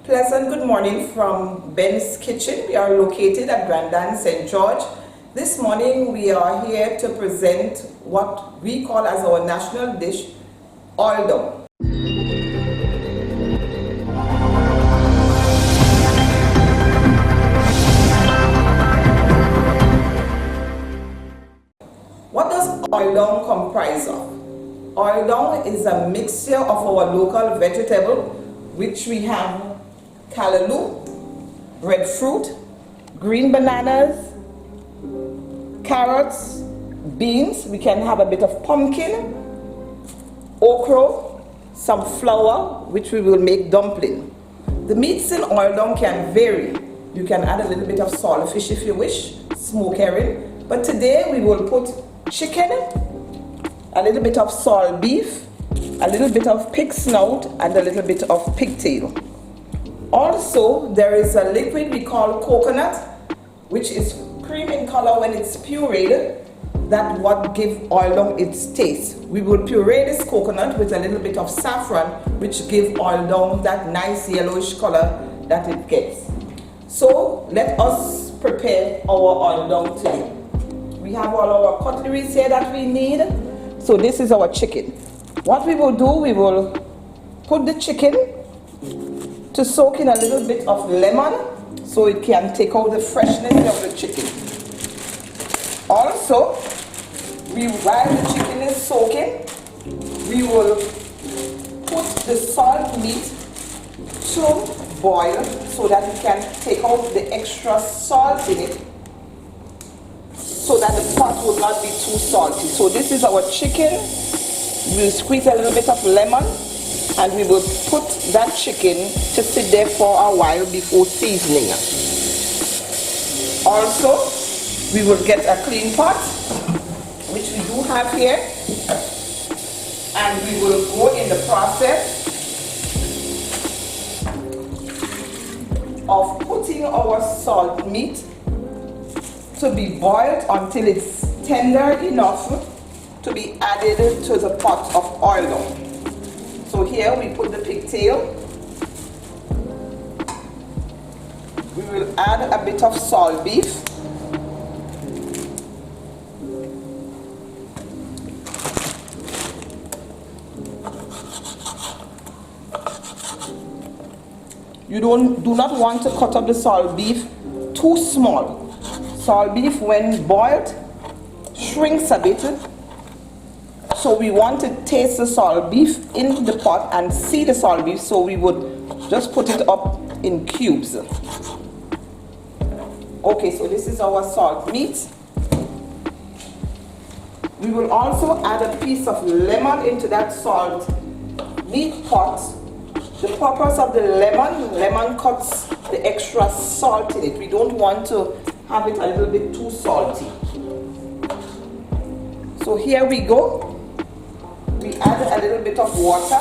Pleasant good morning from Benz Kitchen. We are located at Grenada, St. George. This morning we are here to present what we call as our national dish, oil dung. What does oil dung comprise of? Oil dung is a mixture of our local vegetable, which we have callaloo, breadfruit, green bananas, carrots, beans. We can have a bit of pumpkin, okra, some flour, which we will make dumpling. The meats in oil dung can vary. You can add a little bit of saltfish if you wish, smoke herring. But today we will put chicken, a little bit of salt beef, a little bit of pig snout, and a little bit of pigtail. Also, there is a liquid we call coconut, which is cream in color when it's pureed. That's what gives oil dung its taste. We will puree this coconut with a little bit of saffron, which gives oil dung that nice yellowish color that it gets. So let us prepare our oil dung today. We have all our cutlery here that we need. So this is our chicken. What we will do, we will put the chicken to soak in a little bit of lemon so it can take out the freshness of the chicken. Also, while the chicken is soaking, we will put the salt meat to boil so that it can take out the extra salt in it, so that the pot will not be too salty. So this is our chicken. We'll squeeze a little bit of lemon and we will put that chicken to sit there for a while before seasoning. Also, we will get a clean pot, which we do have here, and we will go in the process of putting our salt meat to be boiled until it's tender enough to be added to the pot of oil dung. So here we put the pigtail. We will add a bit of salt beef. You do not want to cut up the salt beef too small. Salt beef, when boiled, shrinks a bit. So we want to taste the salt beef in the pot and see the salt beef, so we would just put it up in cubes. Okay, so this is our salt meat. We will also add a piece of lemon into that salt meat pot. The purpose of the lemon cuts the extra salt in it. We don't want to have it a little bit too salty. So here we go. We add a little bit of water.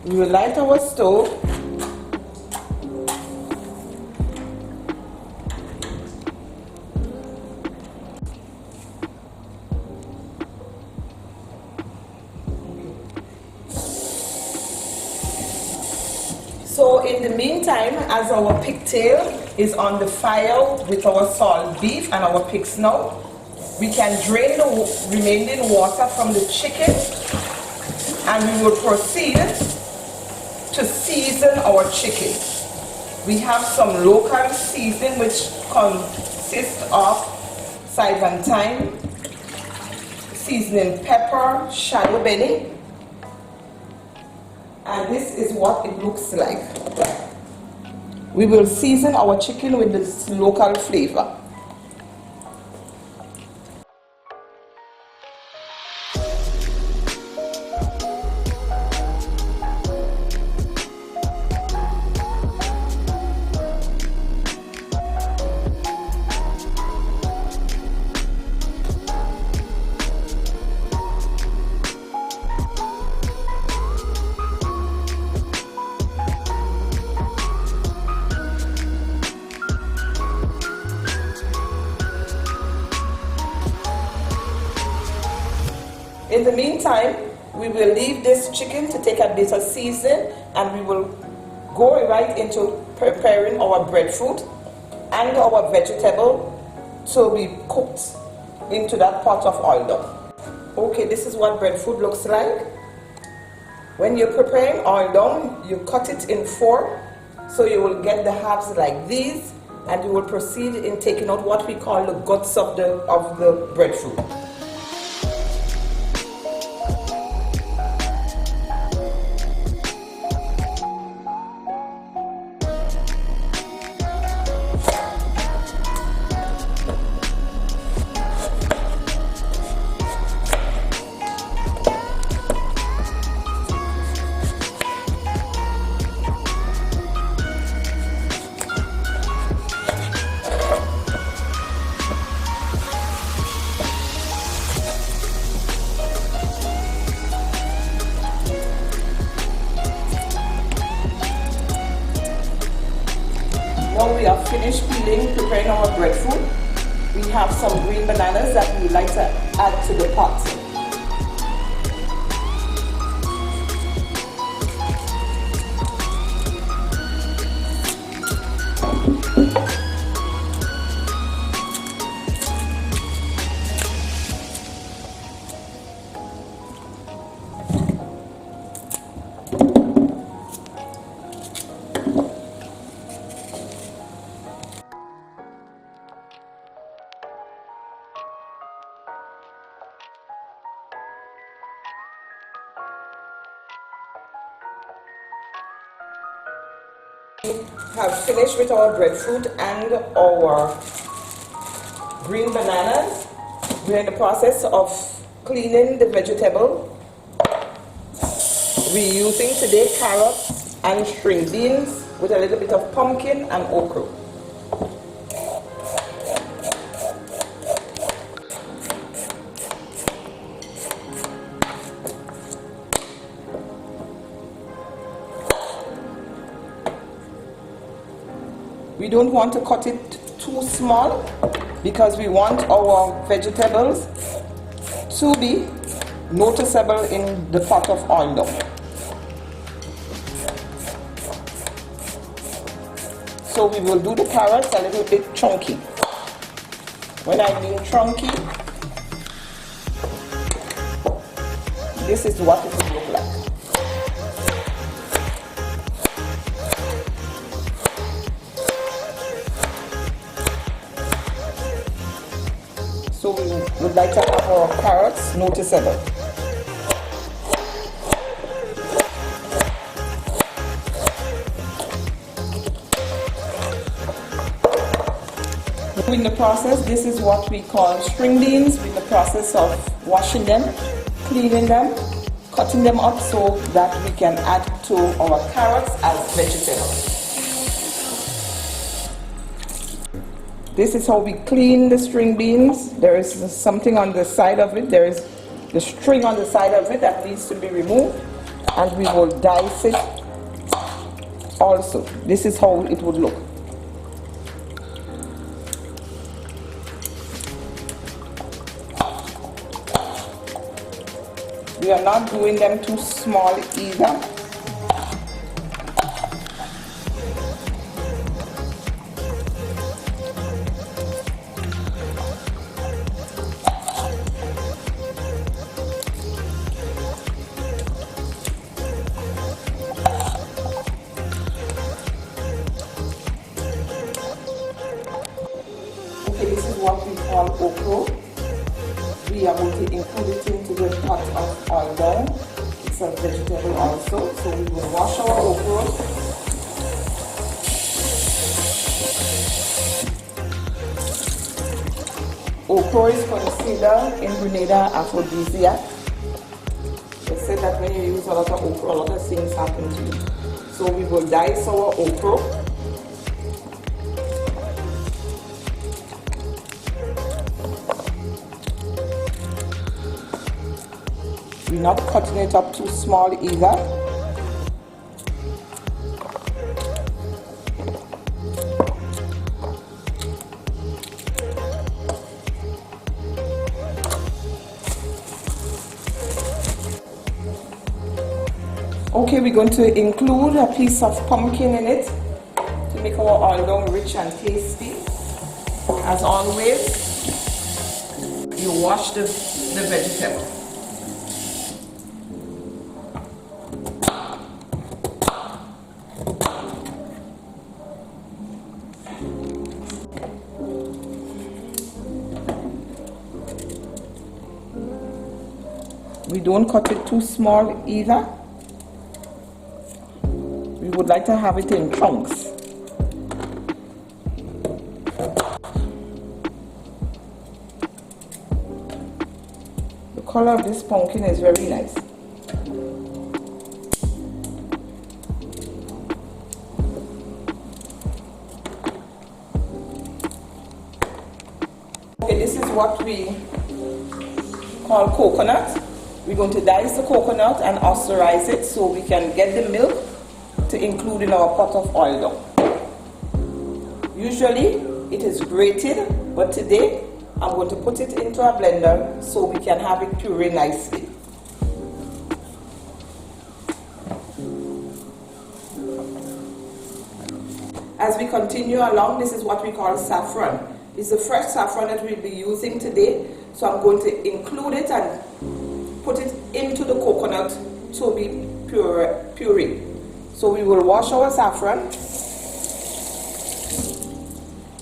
We will light our stove. So in the meantime, as our pigtail is on the fire with our salt beef and our pig snout, we can drain the remaining water from the chicken and we will proceed to season our chicken. We have some local seasoning which consists of sage and thyme, seasoning pepper, shallow belly, and this is what it looks like. We will season our chicken with this local flavor. the meantime, we will leave this chicken to take a bit of seasoning, and we will go right into preparing our breadfruit and our vegetable to be cooked into that pot of oil dough. Okay, this is what breadfruit looks like. When you're preparing oil dough, you cut it in 4, so you will get the halves like these, and you will proceed in taking out what we call the guts of the breadfruit. Now we are finished peeling, preparing our breadfruit. We have some green bananas that we would like to add to the pot. We have finished with our breadfruit and our green bananas. We're in the process of cleaning the vegetable. We're using today carrots and string beans with a little bit of pumpkin and okra. We don't want to cut it too small because we want our vegetables to be noticeable in the pot of oil dough. So we will do the carrots a little bit chunky. When I mean chunky, this is what it will look like. So we would like to have our carrots noticeable. In the process, this is what we call string beans. We're in the process of washing them, cleaning them, cutting them up so that we can add to our carrots as vegetables. This is how we clean the string beans. There is something on the side of it. There is the string on the side of it that needs to be removed, and we will dice it also. This is how it would look. We are not doing them too small either. This is what we call okra. We are going to include it into the pot of oil dough. It's a vegetable also, so we will wash our okra. Okra is considered in Grenada aphrodisiac. They say that when you use a lot of okra, a lot of things happen to you. So we will dice our okra. We're not cutting it up too small either. Okay, we're going to include a piece of pumpkin in it to make our oil rich and tasty. As always, you wash the vegetable. We don't cut it too small either. We would like to have it in chunks. The color of this pumpkin is very nice. Okay, this is what we call coconut. We're going to dice the coconut and osterize it so we can get the milk to include in our pot of oil. Usually it is grated, but today I'm going to put it into a blender so we can have it puree nicely. As we continue along, this is what we call saffron. It's the fresh saffron that we'll be using today, so I'm going to include it and put it into the coconut to be puree. So we will wash our saffron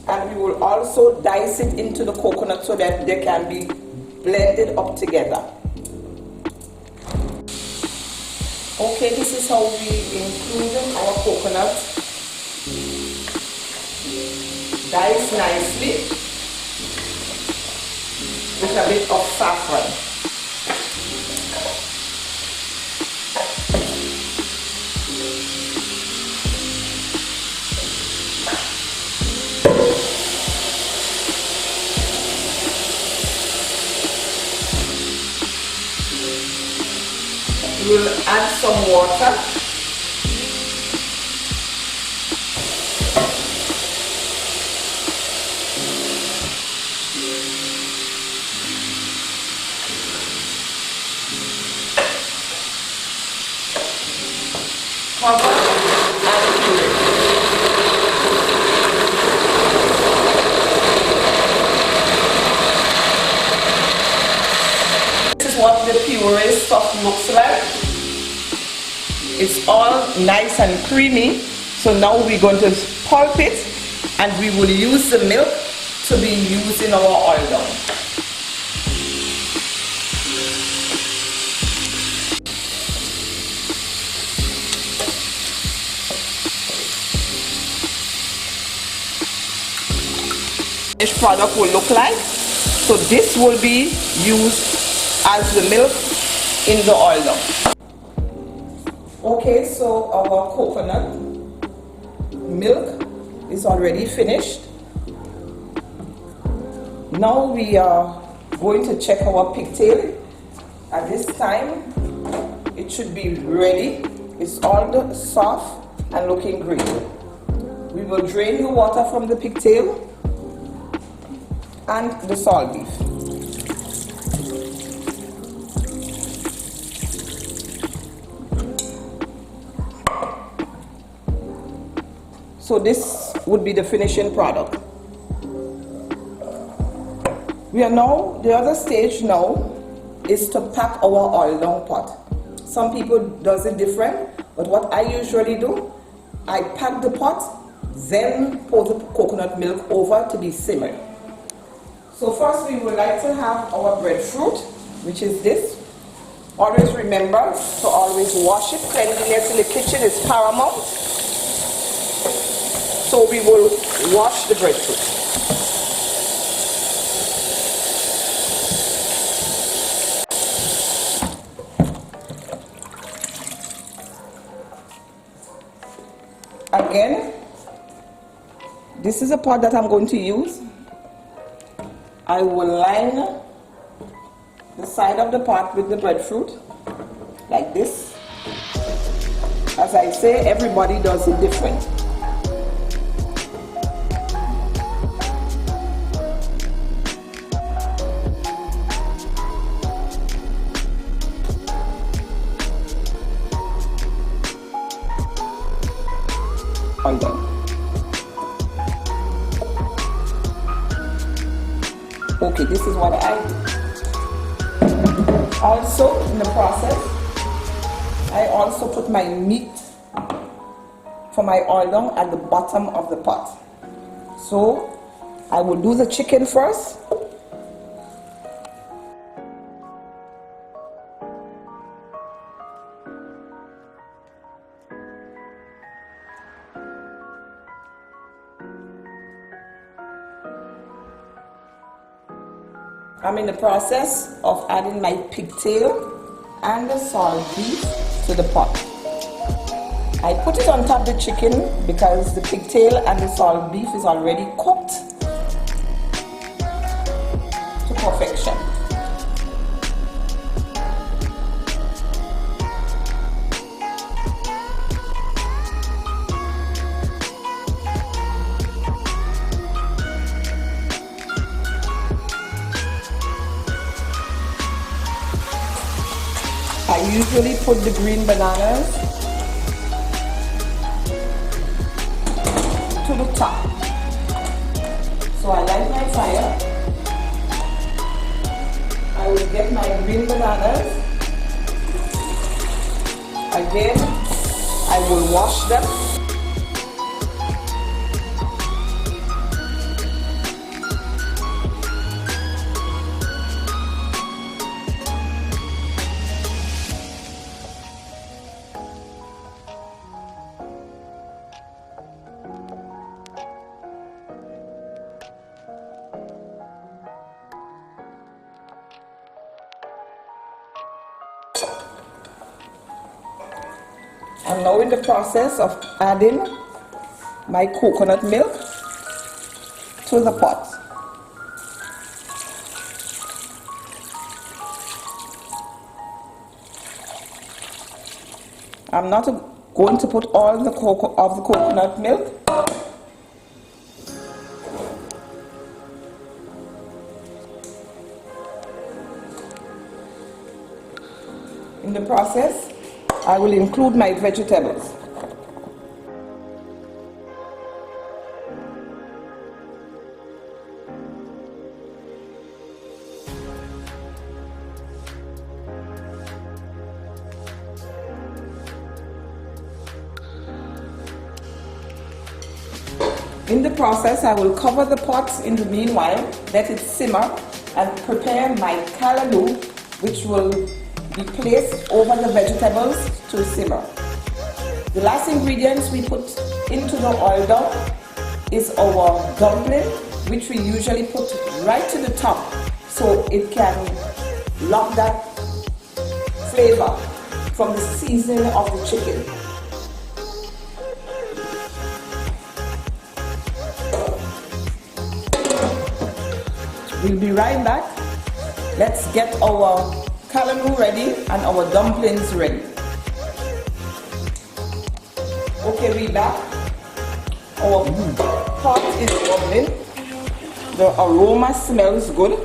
and we will also dice it into the coconut so that they can be blended up together. Okay, this is how we include our coconut. Dice nicely with a bit of saffron. We'll add some water. Cover and puree. This is what the puree stuff looks like. It's all nice and creamy. So now we're going to pulp it and we will use the milk to be used in our oil. This product will look like. So this will be used as the milk in the oil. Okay, so our coconut milk is already finished. Now we are going to check our pigtail. At this time, it should be ready. It's all soft and looking great. We will drain the water from the pigtail and the salt beef. So this would be the finishing product. We are now, the other stage now is to pack our oil down pot. Some people does it different, but what I usually do, I pack the pot, then pour the coconut milk over to be simmered. So first we would like to have our breadfruit, which is this. Always remember to always wash it. Cleanliness in the kitchen is paramount. So we will wash the breadfruit. Again, this is a pot that I'm going to use. I will line the side of the pot with the breadfruit like this. As I say, everybody does it different. oil. Okay, this is what I do. Also, in the process, I also put my meat for my oil down at the bottom of the pot. So, I will do the chicken first. I'm in the process of adding my pigtail and the salt beef to the pot. I put it on top of the chicken because the pigtail and the salt beef is already cooked to perfection. I usually put the green bananas to the top. So I light my fire. I will get my green bananas. Again, I will wash them. I'm now in the process of adding my coconut milk to the pot. I'm not going to put all the coconut milk. In the process, I will include my vegetables. In the process, I will cover the pot in the meanwhile, let it simmer, and prepare my callaloo, which will be placed over the vegetables to simmer. The last ingredients we put into the oil dough is our dumpling, which we usually put right to the top so it can lock that flavor from the seasoning of the chicken. We'll be right back. Let's get our callaloo ready and our dumplings ready. Okay, we're back. Our pot is bubbling. The aroma smells good.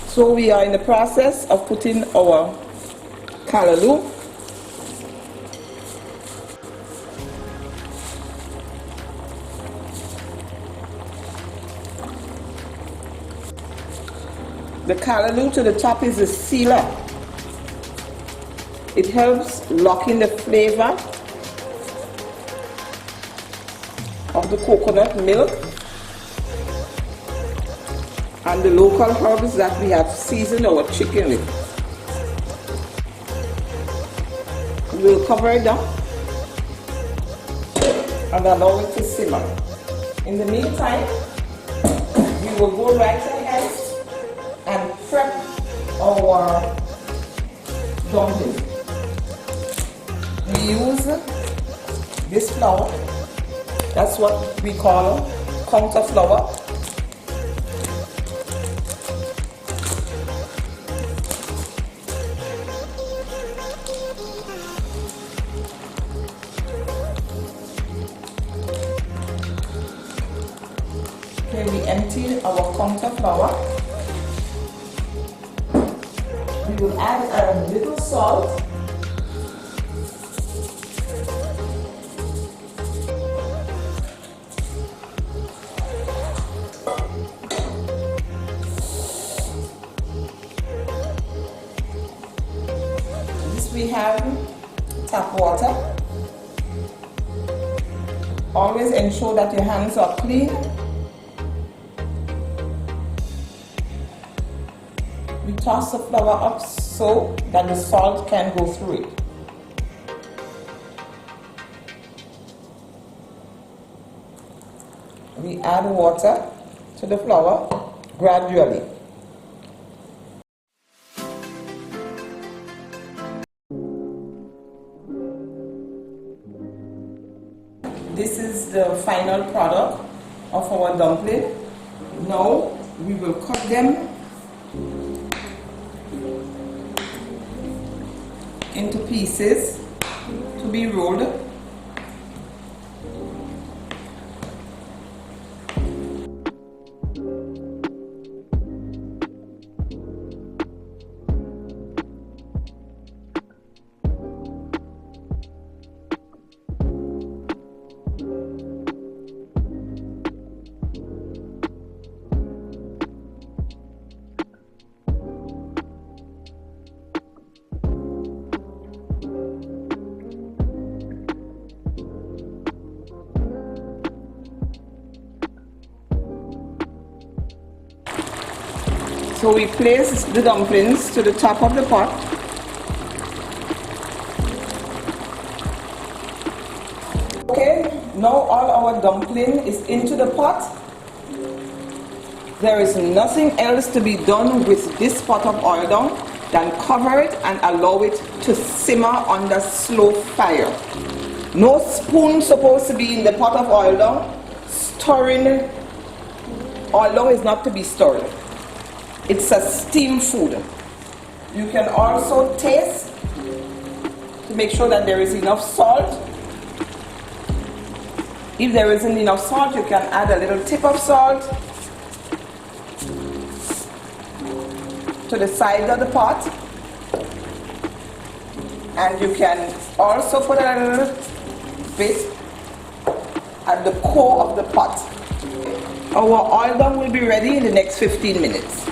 So we are in the process of putting our callaloo. The callaloo to the top is a sealer. It helps lock in the flavor of the coconut milk and the local herbs that we have seasoned our chicken with. We'll cover it down and allow it to simmer. In the meantime, we will go right ahead and prep our dumpling. We use this flour. That's what we call counter flour. Okay, we empty our counter flour. We will add a little salt tap water. Always ensure that your hands are clean. We toss the flour up so that the salt can go through it. We add water to the flour gradually. This is the final product of our dumpling. Now we will cut them into pieces to be rolled. So we place the dumplings to the top of the pot. Okay, now all our dumpling is into the pot. There is nothing else to be done with this pot of oil down than cover it and allow it to simmer under slow fire. No spoon supposed to be in the pot of oil down. Stirring oil down is not to be stirred. It's a steam food. You can also taste to make sure that there is enough salt. If there isn't enough salt, you can add a little tip of salt to the side of the pot. And you can also put a little bit at the core of the pot. Our oil done will be ready in the next 15 minutes.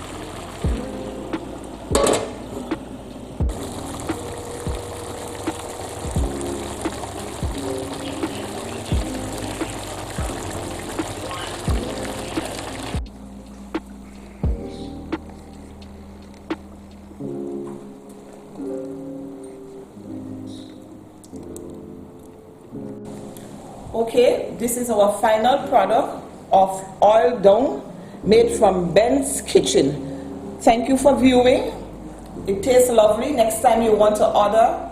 Okay, this is our final product of oil dough made from Benz Kitchen. Thank you for viewing. It tastes lovely. Next time you want to order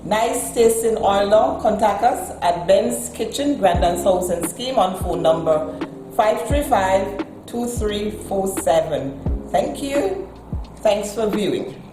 nice tasting oil dough, contact us at Benz Kitchen, Grenada's House and Scheme on phone number 535-2347. Thank you. Thanks for viewing.